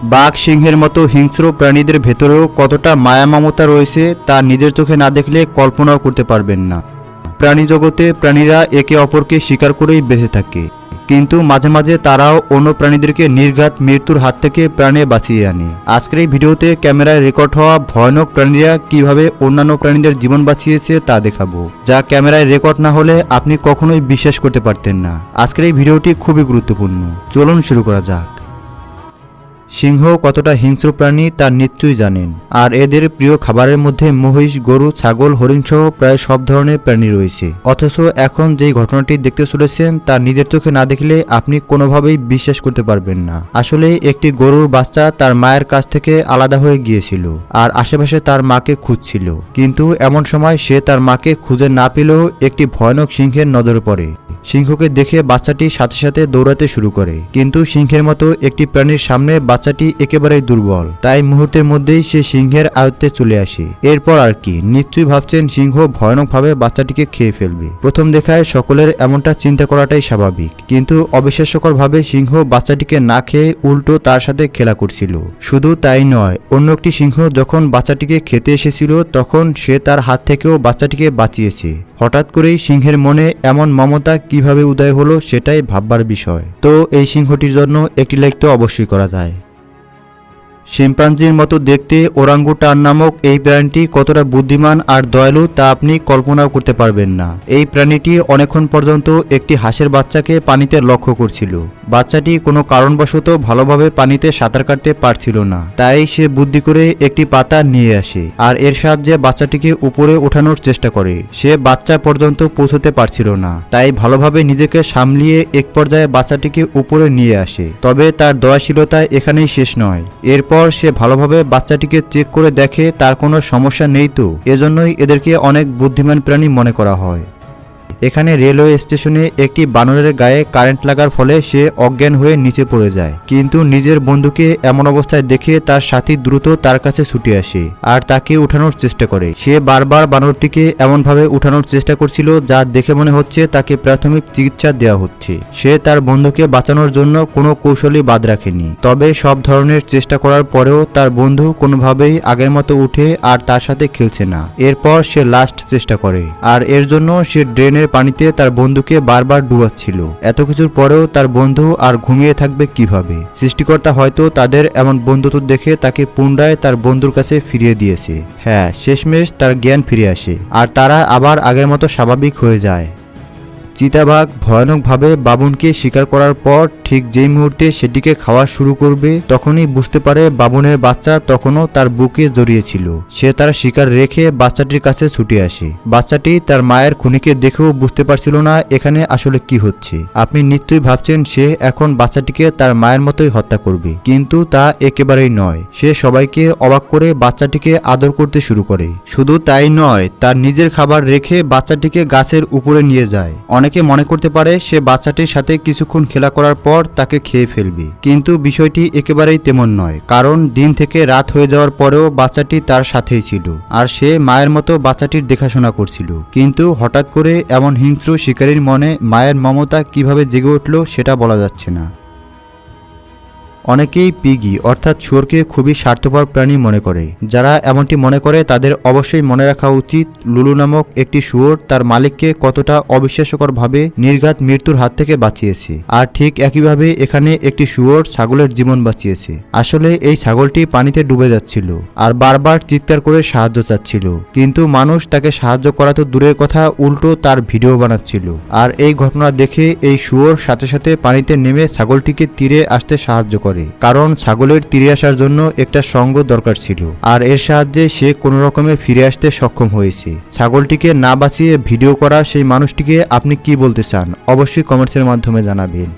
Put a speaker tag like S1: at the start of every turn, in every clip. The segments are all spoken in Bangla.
S1: বাঘ সিংহের মতো হিংস্র প্রাণীদের ভেতরেও কতটা মায়া মমতা রয়েছে তা নিজের চোখে না দেখলে কল্পনাও করতে পারবেন না। প্রাণী জগতে প্রাণীরা একে অপরকে শিকার করেই বেঁচে থাকে, কিন্তু মাঝে মাঝে তারাও অন্য প্রাণীদেরকে নির্ঘাত মৃত্যুর হাত থেকে প্রাণে বাঁচিয়ে আনে। আজকের এই ভিডিওতে ক্যামেরায় রেকর্ড হওয়া ভয়ানক প্রাণীরা কিভাবে অন্যান্য প্রাণীদের জীবন বাঁচিয়েছে তা দেখাবো, যা ক্যামেরায় রেকর্ড না হলে আপনি কখনোই বিশ্বাস করতে পারতেন না। আজকের এই ভিডিওটি খুবই গুরুত্বপূর্ণ, চলুন শুরু করা যাক। সিংহ কতটা হিংস্র প্রাণী তা নিশ্চয়ই জানেন, আর এদের প্রিয় খাবারের মধ্যে মহিষ, গরু, ছাগল, হরিণ সহ প্রায় সব ধরনের প্রাণী রয়েছে। অথচ এখন যেই ঘটনাটি দেখতে চলেছেন তা নিজের চোখে না দেখলে আপনি কোনোভাবেই বিশ্বাস করতে পারবেন না। আসলে একটি গরুর বাচ্চা তার মায়ের কাছ থেকে আলাদা হয়ে গিয়েছিল আর আশেপাশে তার মাকে খুঁজছিল, কিন্তু এমন সময় সে তার মাকে খুঁজে না পেলেও একটি ভয়ানক সিংহের নজরে পড়ে। সিংহকে দেখে বাচ্চাটি সাথে সাথে দৌড়াতে শুরু করে, কিন্তু সিংহের মতো একটি প্রাণীর সামনে বাচ্চাটি একেবারেই দুর্বল, তাই মুহূর্তের মধ্যেই সে সিংহের আয়ত্তে চলে আসে। এরপর আর কি, নিশ্চয়ই ভাবছেন সিংহ ভয়ানকভাবে বাচ্চাটিকে খেয়ে ফেলবে। প্রথম দেখায় সকলের এমনটা চিন্তা করাটাই স্বাভাবিক, কিন্তু অবিশ্বাস্যকরভাবে সিংহ বাচ্চাটিকে না খেয়ে উল্টো তার সাথে খেলা করছিল। শুধু তাই নয়, অন্য একটি সিংহ যখন বাচ্চাটিকে খেতে এসেছিল তখন সে তার হাত থেকেও বাচ্চাটিকে বাঁচিয়েছে। হঠাৎ করেই সিংহের মনে এমন মমতা কিভাবে উদয় হলো সেটাই ভাববার বিষয়। তো এই সিংহটির জন্য একটি লাইক তো অবশ্যই করা যায়। শিম্পাঞ্জির মতো দেখতে ওরাঙ্গুটান নামক এই প্রাণীটি কতটা বুদ্ধিমান আর দয়ালু তা আপনি কল্পনাও করতে পারবেন না। এই প্রাণীটি অনেকক্ষণ পর্যন্ত একটি হাঁসের বাচ্চাকে পানিতে লক্ষ্য করছিল। বাচ্চাটি কোনো কারণবশত ভালোভাবে পানিতে সাঁতার কাটতে পারছিল না, তাই সে বুদ্ধি করে একটি পাতা নিয়ে আসে আর এর সাহায্যে বাচ্চাটিকে উপরে ওঠানোর চেষ্টা করে। সে বাচ্চা পর্যন্ত পৌঁছতে পারছিল না, তাই ভালোভাবে নিজেকে সামলিয়ে এক পর্যায়ে বাচ্চাটিকে উপরে নিয়ে আসে। তবে তার দয়াশীলতা এখানেই শেষ নয়। এরপর সে ভালোভাবে বাচ্চাটিকে চেক করে দেখে তার কোনো সমস্যা নেই, তো এজন্যই এদেরকে অনেক বুদ্ধিমান প্রাণী মনে করা হয়। এখানে রেলওয়ে স্টেশনে একটি বানরের গায়ে কারেন্ট লাগার ফলে সে অজ্ঞান হয়ে নিচে পড়ে যায়, কিন্তু নিজের বন্ধুকে এমন অবস্থায় দেখে তার সাথী দ্রুত তার কাছে ছুটে আসে আর তাকে উঠানোর চেষ্টা করে। সে বারবার বানরটিকে এমনভাবে উঠানোর চেষ্টা করছিল যা দেখে মনে হচ্ছে তাকে প্রাথমিক চিকিৎসা দেওয়া হচ্ছে। সে তার বন্ধুকে বাঁচানোর জন্য কোনো কৌশলই বাদ রাখেনি, তবে সব ধরনের চেষ্টা করার পরেও তার বন্ধু কোনোভাবেই আগের মতো উঠে আর তার সাথে খেলছে না। এরপর সে লাস্ট চেষ্টা করে, আর এর জন্য সে ড্রেনের পানিতে তার বন্ধুকে বারবার ডুবাচ্ছিল। এত কিছুর পরেও তার বন্ধু আর ঘুমিয়ে থাকবে কিভাবে? সৃষ্টিকর্তা হয়তো তাদের এমন বন্ধুত্ব দেখে তাকে পুনরায় তার বন্ধুর কাছে ফিরিয়ে দিয়েছে। হ্যাঁ, শেষমেশ তার জ্ঞান ফিরে আসে আর তারা আবার আগের মতো স্বাভাবিক হয়ে যায়। চিতাবাঘ ভয়ানকভাবে বাবুনকে শিকার করার পর ঠিক যেই মুহূর্তে সেটিকে খাওয়া শুরু করবে তখনই বুঝতে পারে বাবুনের বাচ্চা তখনও তার বুকে জড়িয়েছিল। সে তার শিকার রেখে বাচ্চাটির কাছে ছুটে আসে। বাচ্চাটি তার মায়ের খুনিকে দেখেও বুঝতে পারছিল না এখানে আসলে কি হচ্ছে। আপনি নিশ্চয়ই ভাবছেন সে এখন বাচ্চাটিকে তার মায়ের মতোই হত্যা করবে, কিন্তু তা একেবারেই নয়। সে সবাইকে অবাক করে বাচ্চাটিকে আদর করতে শুরু করে। শুধু তাই নয়, তার নিজের খাবার রেখে বাচ্চাটিকে গাছের উপরে নিয়ে যায়। অনেকে মনে করতে পারে সে বাচ্চাটির সাথে কিছুক্ষণ খেলা করার পর তাকে খেয়ে ফেলবে, কিন্তু বিষয়টি একেবারেই তেমন নয়, কারণ দিন থেকে রাত হয়ে যাওয়ার পরেও বাচ্চাটি তার সাথেই ছিল আর সে মায়ের মতো বাচ্চাটির দেখাশোনা করছিল। কিন্তু হঠাৎ করে এমন হিংস্র শিকারীর মনে মায়ের মমতা কিভাবে জেগে উঠল সেটা বলা যাচ্ছে না। অনেকেই পিগি অর্থাৎ শুয়োরকে খুবই স্বার্থপর প্রাণী মনে করে। যারা এমনটি মনে করে তাদের অবশ্যই মনে রাখা উচিত লুলু নামক একটি শুয়োর তার মালিককে কতটা অবিশ্বাস্যকরভাবে নির্ঘাত মৃত্যুর হাত থেকে বাঁচিয়েছে। আর ঠিক একইভাবে এখানে একটি শুয়োর ছাগলের জীবন বাঁচিয়েছে। আসলে এই ছাগলটি পানিতে ডুবে যাচ্ছিল আর বারবার চিৎকার করে সাহায্য চাচ্ছিল, কিন্তু মানুষ তাকে সাহায্য করা তো দূরের কথা, উল্টো তার ভিডিও বানাচ্ছিল। আর এই ঘটনা দেখে এই শুয়োর সাথে সাথে পানিতে নেমে ছাগলটিকে তীরে আসতে সাহায্য করে, কারণ ছাগলের তীরে আসার জন্য একটা সঙ্গ দরকার ছিল আর এর সাহায্যে সে কোনো রকমে ফিরে আসতে সক্ষম হয়েছে। ছাগলটিকে না বাঁচিয়ে ভিডিও করা সেই মানুষটিকে আপনি কি বলতে চান অবশ্যই কমেন্টসের মাধ্যমে জানাবেন।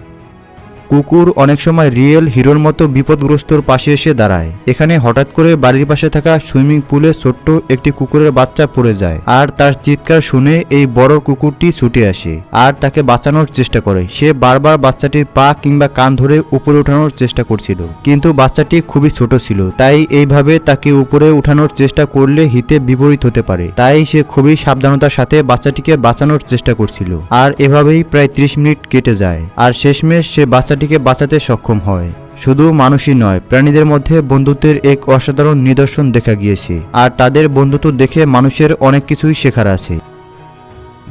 S1: কুকুর অনেক সময় রিয়েল হিরোর মতো বিপদগ্রস্তর পাশে এসে দাঁড়ায়। এখানে হঠাৎ করে বাড়ির পাশে থাকা সুইমিং পুলে ছোট্ট একটি কুকুরের বাচ্চা পড়ে যায় আর তার চিৎকার শুনে এই বড় কুকুরটি ছুটে আসে আর তাকে বাঁচানোর চেষ্টা করে। সে বারবার বাচ্চাটির পা কিংবা কান ধরে উপরে উঠানোর চেষ্টা করছিল, কিন্তু বাচ্চাটি খুবই ছোট ছিল, তাই এইভাবে তাকে উপরে উঠানোর চেষ্টা করলে হিতে বিপরীত হতে পারে। তাই সে খুবই সাবধানতার সাথে বাচ্চাটিকে বাঁচানোর চেষ্টা করছিল আর এভাবেই প্রায় 30 মিনিট কেটে যায় আর শেষমেশ সে বাচ্চাটিকে বাঁচাতে সক্ষম হয়। শুধু মানুষই নয়, প্রাণীদের মধ্যে বন্ধুত্বের এক অসাধারণ নিদর্শন দেখা গিয়েছে, আর তাদের বন্ধুত্ব দেখে মানুষের অনেক কিছুই শেখার আছে।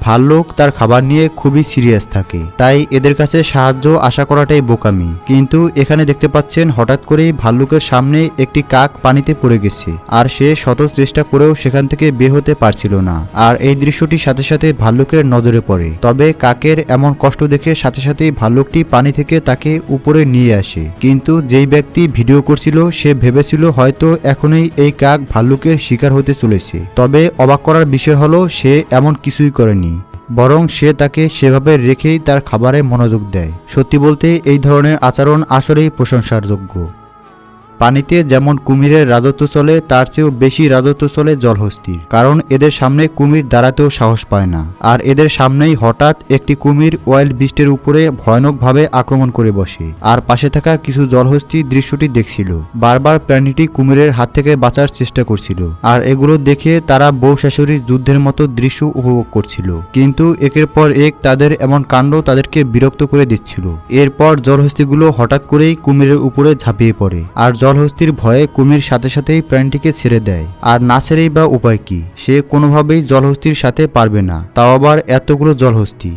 S1: ভাল্লুক তার খাবার নিয়ে খুবই সিরিয়াস থাকে, তাই এদের কাছে সাহায্য আশা করাটাই বোকামি। কিন্তু এখানে দেখতে পাচ্ছেন হঠাৎ করেই ভাল্লুকের সামনে একটি কাক পানিতে পড়ে গেছে, আর সে শত চেষ্টা করেও সেখান থেকে বের হতে পারছিল না। আর এই দৃশ্যটির সাথে সাথে ভাল্লুকের নজরে পড়ে। তবে কাকের এমন কষ্ট দেখে সাথে সাথেই ভাল্লুকটি পানি থেকে তাকে উপরে নিয়ে আসে। কিন্তু যেই ব্যক্তি ভিডিও করছিল সে ভেবেছিল হয়তো এখনই এই কাক ভাল্লুকের শিকার হতে চলেছে। তবে অবাক করার বিষয় হলো সে এমন কিছুই করেনি, বরং সে তাকে সেভাবে রেখেই তার খাবারে মনোযোগ দেয়। সত্যি বলতে এই ধরনের আচরণ আসলেই প্রশংসার যোগ্য। পানিতে যেমন কুমিরের রাজত্ব চলে, তার চেয়েও বেশি রাজত্ব চলে জলহস্তির, কারণ এদের সামনে কুমির দাঁড়াতেও সাহস পায় না। আর এদের সামনেই হঠাৎ একটি কুমির ওয়াইল্ড বিস্টের উপরে ভয়ানকভাবে আক্রমণ করে বসে, আর পাশে থাকা কিছু জলহস্তি দৃশ্যটি দেখছিল। বারবার প্রাণীটি কুমিরের হাত থেকে বাঁচার চেষ্টা করছিল, আর এগুলো দেখে তারা বউ শাশুড়ির যুদ্ধের মতো দৃশ্য উপভোগ করছিল। কিন্তু একের পর এক তাদের এমন কাণ্ড তাদেরকে বিরক্ত করে দিচ্ছিল। এরপর জলহস্তিগুলো হঠাৎ করেই কুমিরের উপরে ঝাঁপিয়ে পড়ে, আর জলহস্তির ভয়ে কুমির সাথে সাথেই প্রাণীটিকে ছেড়ে দেয়। আর না ছেড়েই বা উপায় কি, সে কোনোভাবেই জলহস্তির সাথে পারবে না, তাও আবার এতগুলো জলহস্তি।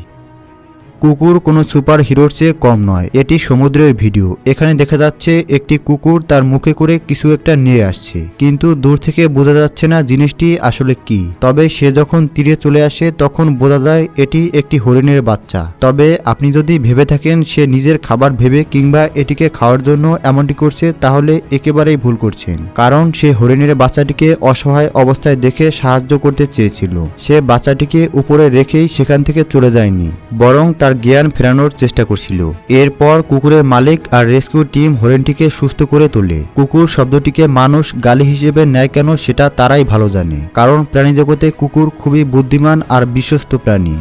S1: কুকুর কোনো সুপার হিরোর চেয়ে কম নয়। এটি সমুদ্রের ভিডিও। এখানে দেখা যাচ্ছে একটি কুকুর তার মুখে করে কিছু একটা নিয়ে আসছে, কিন্তু দূর থেকে বোঝা যাচ্ছে না জিনিসটি আসলে কি। তবে সে যখন তীরে চলে আসে তখন বোঝা যায় এটি একটি হরিণের বাচ্চা। তবে আপনি যদি ভেবে থাকেন সে নিজের খাবার ভেবে কিংবা এটিকে খাওয়ার জন্য এমনটি করছে, তাহলে একেবারেই ভুল করছেন। কারণ সে হরিণের বাচ্চাটিকে অসহায় অবস্থায় দেখে সাহায্য করতে চেয়েছিল। সে বাচ্চাটিকে উপরে রেখেই সেখান থেকে চলে যায়নি, বরং তার জ্ঞান ফেরানোর চেষ্টা করছিল। এরপর কুকুরের মালিক আর রেস্কিউ টিম হরিণটিকে সুস্থ করে তোলে। কুকুর শব্দটিকে মানুষ গালি হিসেবে নেয় কেন সেটা তারাই ভালো জানে, কারণ প্রাণী জগতে কুকুর খুবই বুদ্ধিমান আর বিশ্বস্ত প্রাণী।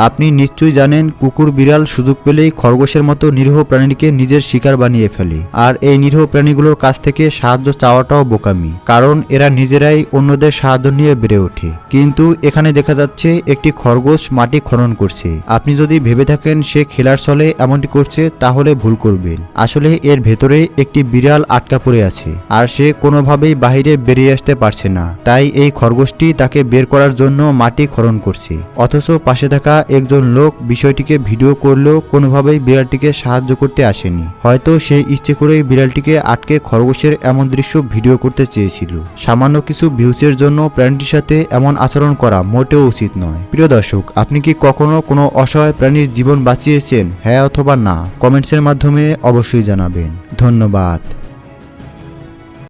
S1: আপনি নিশ্চয়ই জানেন কুকুর বিড়াল সুযোগ পেলেই খরগোশের মতো নিরীহ প্রাণীকে নিজের শিকার বানিয়ে ফেলে। আর এই নিরীহ প্রাণীগুলোর কাছ থেকে সাহায্য চাওয়াটাও বোকামি, কারণ এরা নিজেরাই অন্যদের সাহায্য নিয়ে বেড়ে ওঠে। কিন্তু এখানে দেখা যাচ্ছে একটি খরগোশ মাটি খনন করছে। আপনি যদি ভেবে থাকেন সে খেলার ছলে এমনটি করছে, তাহলে ভুল করবেন। আসলে এর ভেতরে একটি বিড়াল আটকা পড়ে আছে, আর সে কোনোভাবেই বাহিরে বেরিয়ে আসতে পারছে না। তাই এই খরগোশটি তাকে বের করার জন্য মাটি খনন করছে। অথচ পাশে থাকা একজন লোক বিষয়টিকে ভিডিও করলেও কোনোভাবেই বিড়ালটিকে সাহায্য করতে আসেনি। হয়তো সে ইচ্ছে করেই বিড়ালটিকে আটকে খরগোশের এমন দৃশ্য ভিডিও করতে চেয়েছিল। সামান্য কিছু ভিউজের জন্য প্রাণীটির সাথে এমন আচরণ করা মোটেও উচিত নয়। প্রিয় দর্শক, আপনি কি কখনো কোনো অসহায় প্রাণীর জীবন বাঁচিয়েছেন? হ্যাঁ অথবা না কমেন্টসের মাধ্যমে অবশ্যই জানাবেন। ধন্যবাদ।